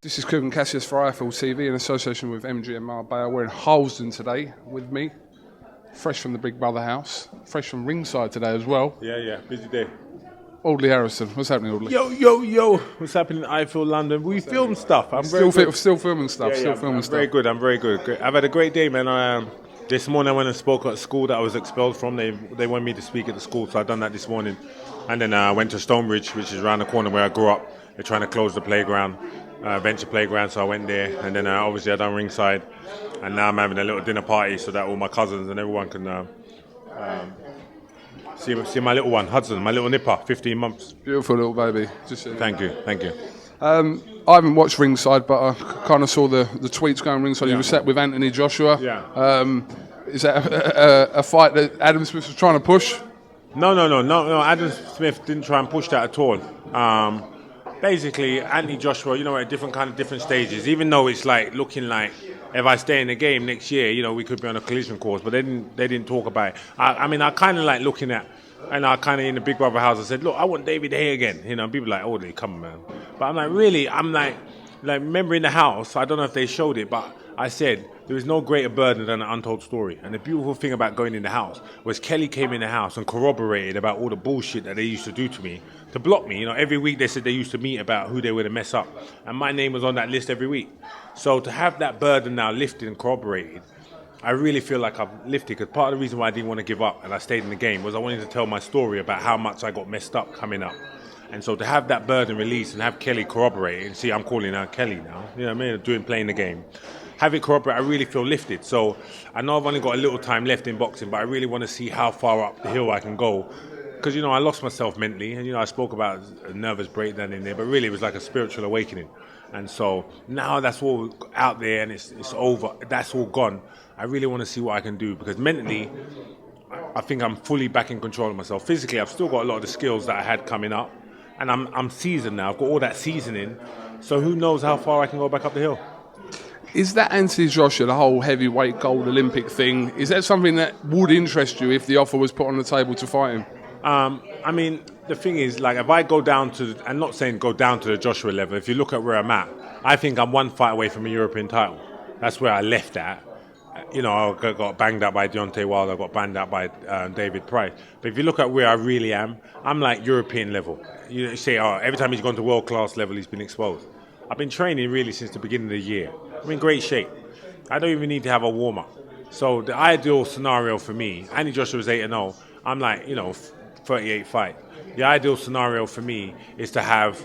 This is Kuban Cassius for IFL TV in association with MGM Marbella. We're in Harlesden today with me, fresh from the Big Brother house, fresh from ringside today as well. Yeah, busy day. Audley Harrison, what's happening, Audley? Yo, what's happening in IFL London? We film stuff. I'm Still filming stuff. I'm filming stuff. I'm very good. I've had a great day, man. This morning I went and spoke at a school that I was expelled from. They wanted me to speak at the school, so I've done that this morning. And then I went to Stonebridge, which is around the corner where I grew up. They're trying to close the playground, venture playground, so I went there. And then obviously I done ringside. And now I'm having a little dinner party so that all my cousins and everyone can see my little one, Hudson, my little nipper, 15 months. Beautiful little baby. Thank you. I haven't watched ringside, but I kind of saw the tweets going ringside. You were set with Anthony Joshua. Yeah. Is that a fight that Adam Smith was trying to push? No. Adam Smith didn't try and push that at all. Basically, Anthony Joshua, at different stages. Even though it's looking like if I stay in the game next year, we could be on a collision course. But they didn't talk about it. I kind of like looking at, and I kind of in the Big Brother house, I said, look, I want David Haye again. People are like, oh, come on, man. But I'm like, really? I'm like, remember in the house, I don't know if they showed it, but I said, there is no greater burden than an untold story. And the beautiful thing about going in the house was Kelly came in the house and corroborated about all the bullshit that they used to do to me, to block me. Every week they said they used to meet about who they were to mess up. And my name was on that list every week. So to have that burden now lifted and corroborated, I really feel like I've lifted, because part of the reason why I didn't want to give up and I stayed in the game was I wanted to tell my story about how much I got messed up coming up. And so to have that burden released and have Kelly corroborate, and see, I'm calling her Kelly now, playing the game. Have it corroborate, I really feel lifted. So I know I've only got a little time left in boxing, but I really want to see how far up the hill I can go. Because, I lost myself mentally, and, I spoke about a nervous breakdown in there, but really it was like a spiritual awakening. And so now that's all out there and it's over, that's all gone. I really want to see what I can do, because mentally, I think I'm fully back in control of myself. Physically, I've still got a lot of the skills that I had coming up, and I'm seasoned now. I've got all that seasoning, so who knows how far I can go back up the hill. Is that Anthony Joshua, the whole heavyweight gold Olympic thing, is that something that would interest you if the offer was put on the table to fight him? The thing is, if I go down to, I'm not saying go down to the Joshua level, if you look at where I'm at, I think I'm one fight away from a European title. That's where I left at. I got banged up by Deontay Wilder, I got banged up by David Price. But if you look at where I really am, I'm like European level. You say, every time he's gone to world class level, he's been exposed. I've been training really since the beginning of the year. I'm in great shape. I don't even need to have a warm up. So the ideal scenario for me, Anthony Joshua was 8-0. I'm 38 fight. The ideal scenario for me is to have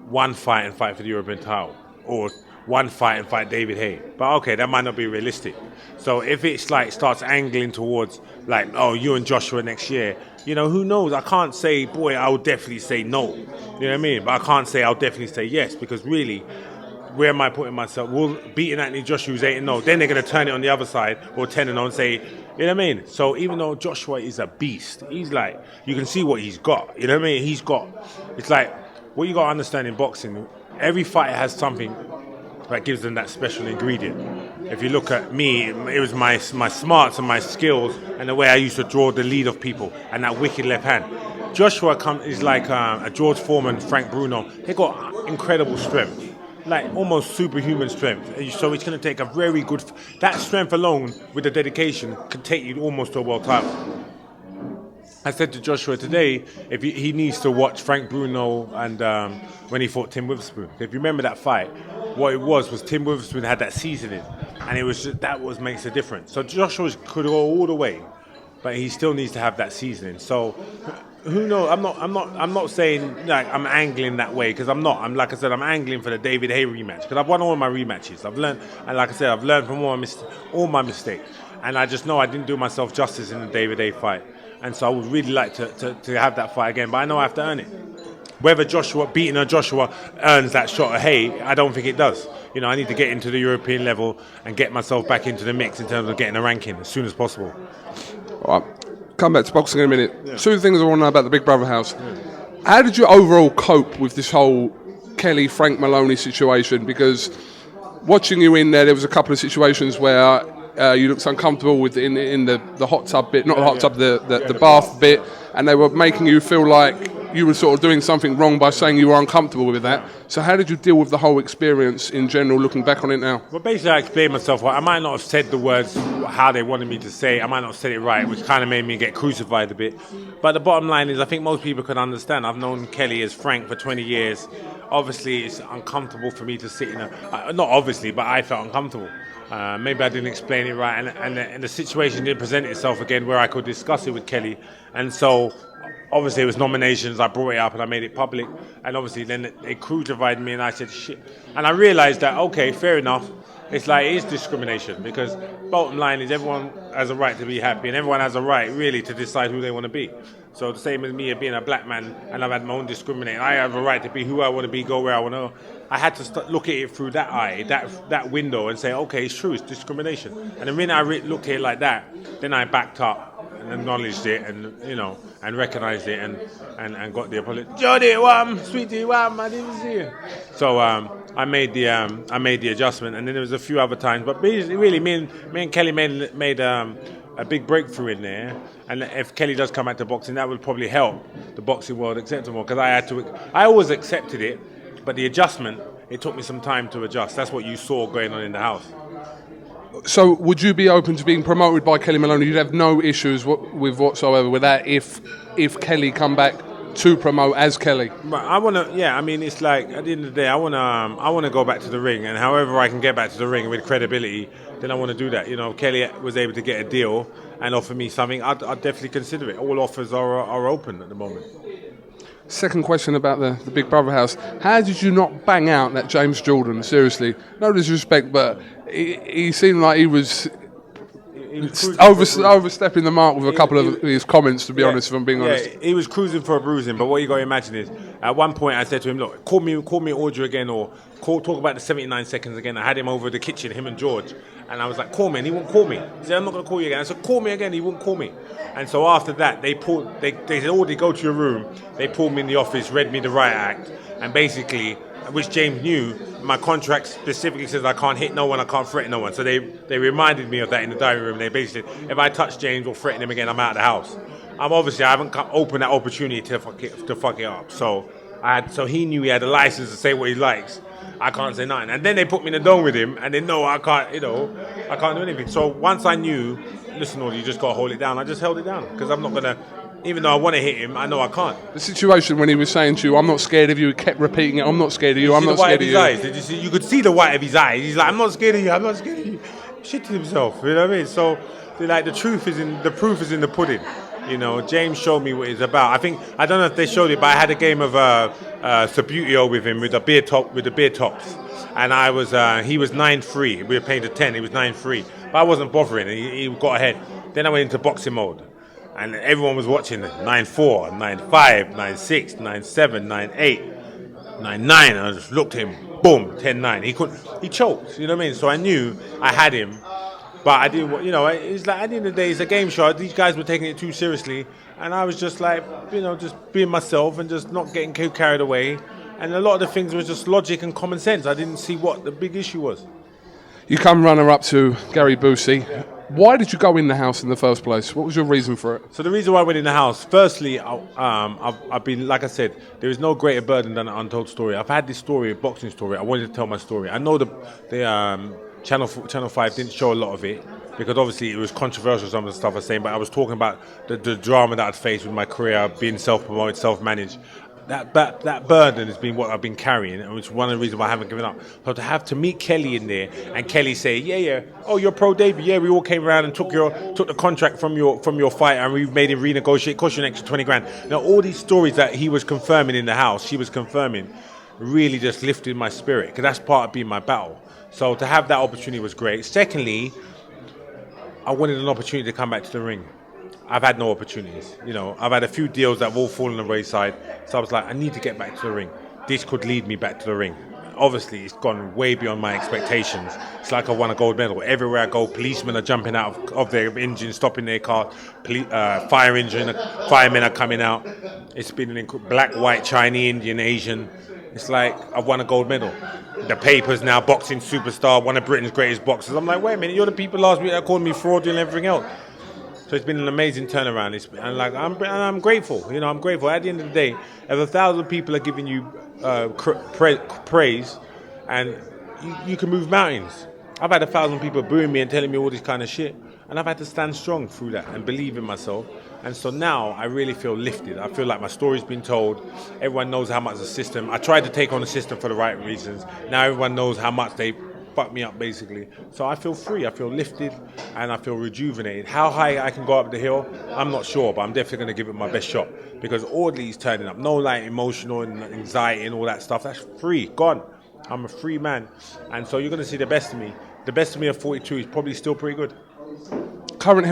one fight and fight for the European title, or one fight and fight David Haye. But okay, that might not be realistic. So if it's starts angling towards you and Joshua next year, who knows? I can't say, boy, I would definitely say no. You know what I mean? But I can't say I'll definitely say yes, because really, where am I putting myself? Well, beating Anthony Joshua who's 8-0, then they're going to turn it on the other side, or 10-0 and say, you know what I mean? So even though Joshua is a beast, he's you can see what he's got. You know what I mean? It's what you got to understand in boxing, every fighter has something that gives them that special ingredient. If you look at me, it was my smarts and my skills and the way I used to draw the lead of people and that wicked left hand. Joshua is like a George Foreman, Frank Bruno. They got incredible strength, almost superhuman strength. So it's going to take a very good... That strength alone, with the dedication, could take you almost to a world title. I said to Joshua today, if he needs to watch Frank Bruno and when he fought Tim Witherspoon. If you remember that fight, what it was Tim Witherspoon had that seasoning, and it was makes a difference. So Joshua could go all the way, but he still needs to have that seasoning. So who knows? I'm not saying I'm angling that way, because I'm not. I'm like I said, I'm angling for the David Haye rematch, because I've won all my rematches. I've learned, and like I said, I've learned from all my mistakes, and I just know I didn't do myself justice in the David Haye fight. And so I would really like to have that fight again, but I know I have to earn it. Whether beating a Joshua earns that shot at Haye, I don't think it does. I need to get into the European level and get myself back into the mix in terms of getting a ranking as soon as possible. All right, come back to boxing in a minute. Yeah. Two things I want to know about the Big Brother house. How did you overall cope with this whole Kelly-Frank Maloney situation? Because watching you in there was a couple of situations where you looked uncomfortable in the hot tub bit, not the hot tub, the bath bit, and they were making you feel like you were sort of doing something wrong by saying you were uncomfortable with that. So how did you deal with the whole experience in general, looking back on it now? Well, basically, I explained myself. I might not have said the words how they wanted me to say. I might not have said it right, which kind of made me get crucified a bit. But the bottom line is, I think most people can understand. I've known Kelly as Frank for 20 years. Obviously, it's uncomfortable for me to sit in not obviously, but I felt uncomfortable. Maybe I didn't explain it right, and the situation didn't present itself again where I could discuss it with Kelly. And so, obviously, it was nominations. I brought it up and I made it public. And obviously, then they crucified me, and I said shit. And I realised that, okay, fair enough. It's like, it is discrimination, because bottom line is everyone has a right to be happy, and everyone has a right really to decide who they want to be. So the same as me being a black man, and I've had my own discrimination. I have a right to be who I want to be, go where I want to go. I had to look at it through that eye, that window, and say, okay, it's true, it's discrimination. And the minute I looked at it like that, then I backed up and acknowledged it, and and recognised it, and got the apology. Jody, sweetie, I didn't see you. So I made the adjustment, and then there was a few other times, but really, me and Kelly made a big breakthrough in there. And if Kelly does come back to boxing, that would probably help the boxing world accept it more, because I always accepted it, but the adjustment, it took me some time to adjust. That's what you saw going on in the house. So would you be open to being promoted by Kelly Maloney? You'd have no issues with whatsoever with that if Kelly come back to promote as Kelly? But I want to, I mean, it's like, at the end of the day, I want to go back to the ring, and however I can get back to the ring with credibility, then I want to do that. If Kelly was able to get a deal and offer me something, I'd definitely consider it. All offers are open at the moment. Second question about the Big Brother house. How did you not bang out that James Jordan? Seriously, no disrespect, but he seemed like he was overstepping the mark with a couple of his comments, to be honest, if I'm being honest. He was cruising for a bruising, but what you got to imagine is, at one point I said to him, look, call me Audrey again, or talk about the 79 seconds again. I had him over the kitchen, him and George, and I was like, call me, and he wouldn't call me. He said, I'm not going to call you again. I said, call me again, he wouldn't call me. And so after that, they said, Audrey, go to your room. They pulled me in the office, read me the riot act, and basically, which James knew, my contract specifically says I can't hit no one, I can't threaten no one. So they reminded me of that in the diary room. They basically said, if I touch James or threaten him again, I'm out of the house. I haven't opened that opportunity to fuck it up. So he knew he had a license to say what he likes. I can't say nothing. And then they put me in the dome with him, and they know I can't do anything. So once I knew, listen, you just got to hold it down, I just held it down, because I'm not going to, even though I want to hit him, I know I can't. The situation when he was saying to you, I'm not scared of you, he kept repeating it, I'm not scared of you, I'm not scared of you. Did you see? You could see the white of his eyes. He's like, I'm not scared of you, I'm not scared of you. Shit to himself, you know what I mean? So, the proof is in the pudding. James showed me what it's about. I don't know if they showed it, but I had a game of Subutio with him with the beer tops. And he was 9-3. We were playing to 10, he was 9-3. But I wasn't bothering, he got ahead. Then I went into boxing mode. And everyone was watching 9-4, 9-5, 9-6, 9-7, 9-8, 9-9. I just looked at him, boom, 10-9. He choked, you know what I mean? So I knew I had him, but I didn't, it's like, at the end of the day, it's a game show. These guys were taking it too seriously, and I was just like, just being myself and just not getting too carried away. And a lot of the things was just logic and common sense. I didn't see what the big issue was. You come runner-up to Gary Busey. Yeah. Why did you go in the house in the first place? What was your reason for it? So the reason why I went in the house, firstly, I've been, like I said, there is no greater burden than an untold story. I've had this story, a boxing story. I wanted to tell my story. I know the Channel 5 didn't show a lot of it, because obviously it was controversial, some of the stuff I was saying, but I was talking about the drama that I'd faced with my career, being self-promoted, self-managed. That burden has been what I've been carrying, and it's one of the reasons why I haven't given up. So to meet Kelly in there, and Kelly say, oh, you're pro debut, we all came around and took the contract from your fight, and we made him renegotiate, cost you an extra 20 grand. Now all these stories that he was confirming in the house, she was confirming, really just lifted my spirit, because that's part of being my battle. So to have that opportunity was great. Secondly, I wanted an opportunity to come back to the ring. I've had no opportunities. I've had a few deals that have all fallen on the wayside. So I was like, I need to get back to the ring. This could lead me back to the ring. Obviously, it's gone way beyond my expectations. It's like I won a gold medal. Everywhere I go, policemen are jumping out of their engine, stopping their car. Firemen are coming out. It's been black, white, Chinese, Indian, Asian. It's like I've won a gold medal. The papers now, boxing superstar, one of Britain's greatest boxers. I'm like, wait a minute, you're the people last week that called me fraud and everything else. So it's been an amazing turnaround. I'm grateful. You know, I'm grateful. At the end of the day, if 1,000 people are giving you praise, and you can move mountains. I've had 1,000 people booing me and telling me all this kind of shit, and I've had to stand strong through that and believe in myself. And so now I really feel lifted. I feel like my story's been told. Everyone knows how much the system. I tried to take on the system for the right reasons. Now everyone knows how much they fucked me up, basically. So I feel free. I feel lifted, and I feel rejuvenated. How high I can go up the hill, I'm not sure, but I'm definitely going to give it my best shot, because Audley's turning up. No like emotional and anxiety and all that stuff. That's free, gone. I'm a free man, and so you're going to see the best of me. The best of me at 42 is probably still pretty good. Current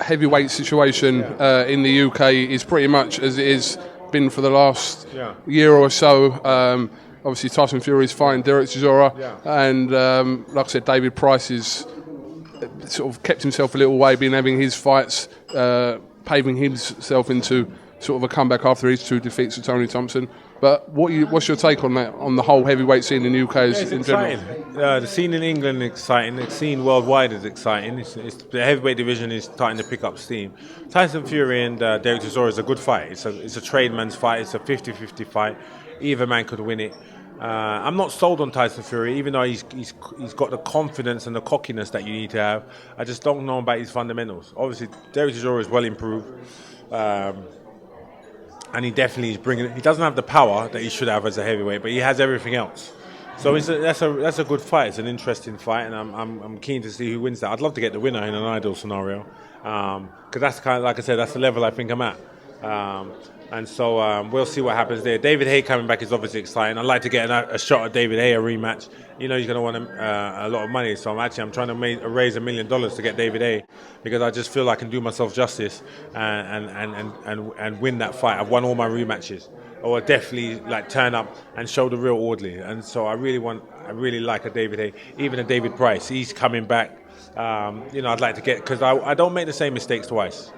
heavyweight situation in the UK is pretty much as it has been for the last year or so. Obviously, Tyson Fury is fighting Derek Chisora, and like I said, David Price is sort of kept himself a little way, been having his fights, paving himself into sort of a comeback after his 2 defeats to Tony Thompson. But what's your take on that, on the whole heavyweight scene in the UK in exciting. general? The scene in England is exciting. The scene worldwide is exciting. The heavyweight division is starting to pick up steam. Tyson Fury and Derek Chisora is a good fight. It's a tradesman's fight. It's a 50-50 fight. Either man could win it. I'm not sold on Tyson Fury, even though he's got the confidence and the cockiness that you need to have. I just don't know about his fundamentals. Obviously, Derek Chisora is well improved. And he definitely is bringing. He doesn't have the power that he should have as a heavyweight, but he has everything else. So that's a good fight. It's an interesting fight, and I'm keen to see who wins that. I'd love to get the winner in an ideal scenario, because that's kind of, like I said, that's the level I think I'm at. And so we'll see what happens there. David Haye coming back is obviously exciting. I'd like to get a shot at David Haye, a rematch. You know he's going to want a lot of money, so I'm trying to raise $1 million to get David Haye, because I just feel I can do myself justice and win that fight. I've won all my rematches, or definitely like turn up and show the real Audley. And so I really like a David Haye, even a David Price. He's coming back. I'd like to get, because I don't make the same mistakes twice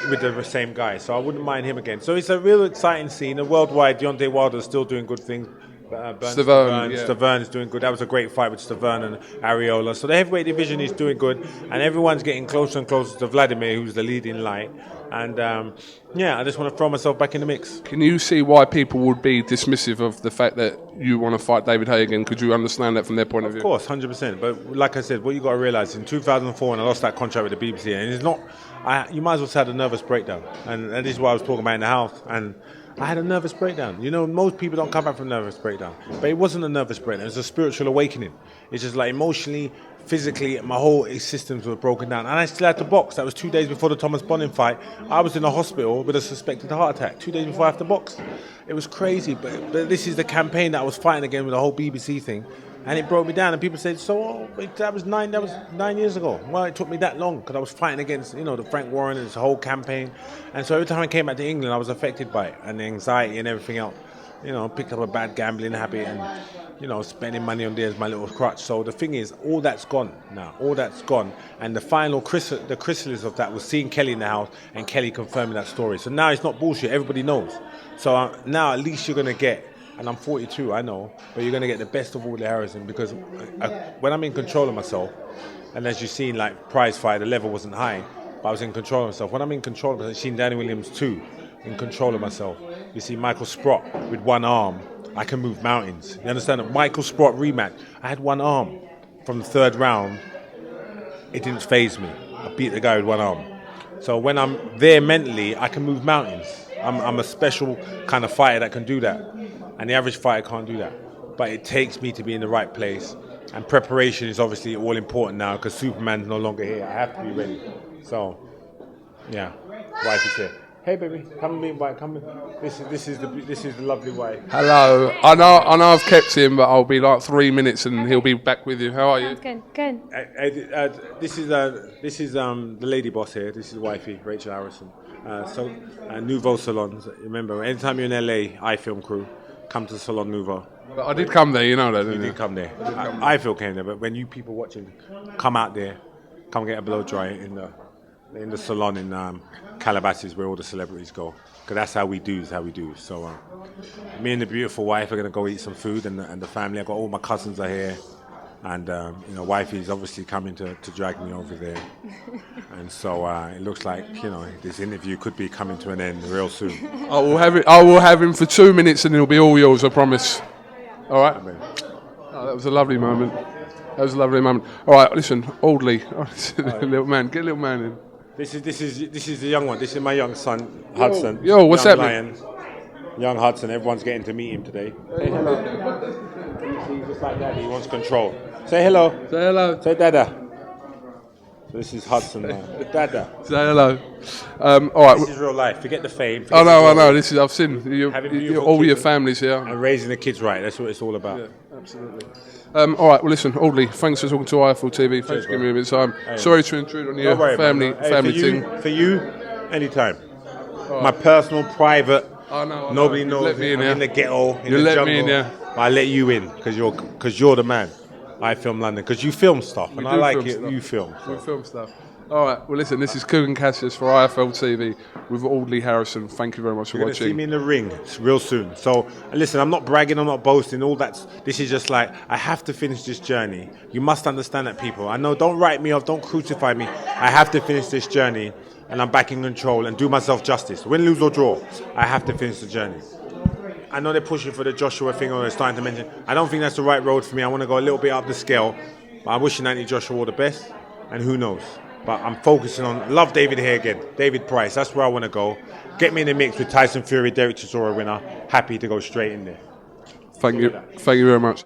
with the same guy, so I wouldn't mind him again. So it's a real exciting scene. And worldwide, Deontay Wilder is still doing good things. Stavern is doing good. That was a great fight with Stavern and Areola. So the heavyweight division is doing good, and everyone's getting closer and closer to Vladimir, who's the leading light. And I just want to throw myself back in the mix. Can you see why people would be dismissive of the fact that you want to fight David Haye again? Could you understand that from their point of view? Of course, 100%. But like I said, what you got to realise, in 2004, when I lost that contract with the BBC, and it's not. You might as well have had a nervous breakdown, and this is what I was talking about in the house. And I had a nervous breakdown. You know, most people don't come back from a nervous breakdown, but it wasn't a nervous breakdown. It was a spiritual awakening. It's just like emotionally, physically, my whole systems were broken down, and I still had to box. That was 2 days before the Thomas Bonning fight. I was in a hospital with a suspected heart attack 2 days before I have to box. It was crazy, but this is the campaign that I was fighting again with the whole BBC thing. And it broke me down, and people said, that was 9 years ago. Well, it took me that long, because I was fighting against, the Frank Warren and his whole campaign. And so every time I came back to England, I was affected by it, and the anxiety and everything else. Picked up a bad gambling habit, and, spending money on there as my little crutch. So the thing is, all that's gone now. All that's gone. And the final the chrysalis of that was seeing Kelly in the house, and Kelly confirming that story. So now it's not bullshit. Everybody knows. So now at least you're going to get, and I'm 42, I know, but you're going to get the best of all the Harrison, because when I'm in control of myself, and as you've seen, like prize fight, the level wasn't high, but I was in control of myself. When I'm in control of myself, you've seen Danny Williams too, in control of myself. You see Michael Sprott with one arm, I can move mountains. You understand? A Michael Sprott rematch, I had one arm. From the third round, it didn't faze me. I beat the guy with one arm. So when I'm there mentally, I can move mountains. I'm a special kind of fighter that can do that. And the average fighter can't do that. But it takes me to be in the right place. And preparation is obviously all important now, because Superman's no longer here. I have to be ready. So, yeah, wife is here. Hey, baby, come with me, wife. Come with. This is the lovely wife. Hello. I know I've kept him, but I'll be like 3 minutes, and he'll be back with you. How are you? Good. This is the lady boss here. This is wifey, Rachel Harrison. Nouveau Salons. Remember, anytime you're in LA, iFilm crew, come to Salon Nouveau. But I did come there, you know that, didn't you? You did come there. iFilm came there, but when you people watching, come out there, come get a blow dry in the salon in Calabasas, where all the celebrities go. Because that's how we do. So me and the beautiful wife are going to go eat some food, and the family. I've got all my cousins are here. And wifey's obviously coming to drag me over there, and so it looks like this interview could be coming to an end real soon. I will have him for 2 minutes, and it'll be all yours. I promise. All right. Oh, that was a lovely moment. All right, listen, Audley, little man, get little man in. This is the young one. This is my young son, Hudson. Yo, what's young happening? Lion, young Hudson. Everyone's getting to meet him today. Say hello. He's just like that. He wants control. Say hello. Say hello. Say dada. So this is Hudson now. Dada. Say hello. All right. This is real life. Forget the fame. I know. This is I've seen all your kids families here. And raising the kids right. That's what it's all about. Yeah, absolutely. All right. Well, listen, Audley. Thanks for talking to IFL TV. Thanks for giving me a bit of time. Sorry to intrude on your family thing. For you, anytime. Right. My personal, private. I know. Nobody knows. I'm in the ghetto, in the let jungle. me in, yeah. I let you in because you're the man. I film London because you film stuff, and I like it. Stuff. You film. We film stuff. All right. Well, listen. This is Coogan Cassius for IFL TV with Audley Harrison. Thank you very much for You're watching. See me in the ring real soon. So listen, I'm not bragging. I'm not boasting. This is just like I have to finish this journey. You must understand that, people. I know. Don't write me off. Don't crucify me. I have to finish this journey, and I'm back in control and do myself justice. Win, lose or draw, I have to finish the journey. I know they're pushing for the Joshua thing, or they're starting to mention. I don't think that's the right road for me. I want to go a little bit up the scale. But I'm wishing Anthony Joshua all the best, and who knows. But I'm focusing on, love David Haye again, David Price, that's where I want to go. Get me in the mix with Tyson Fury, Derek Chisora winner. Happy to go straight in there. Thank you very much.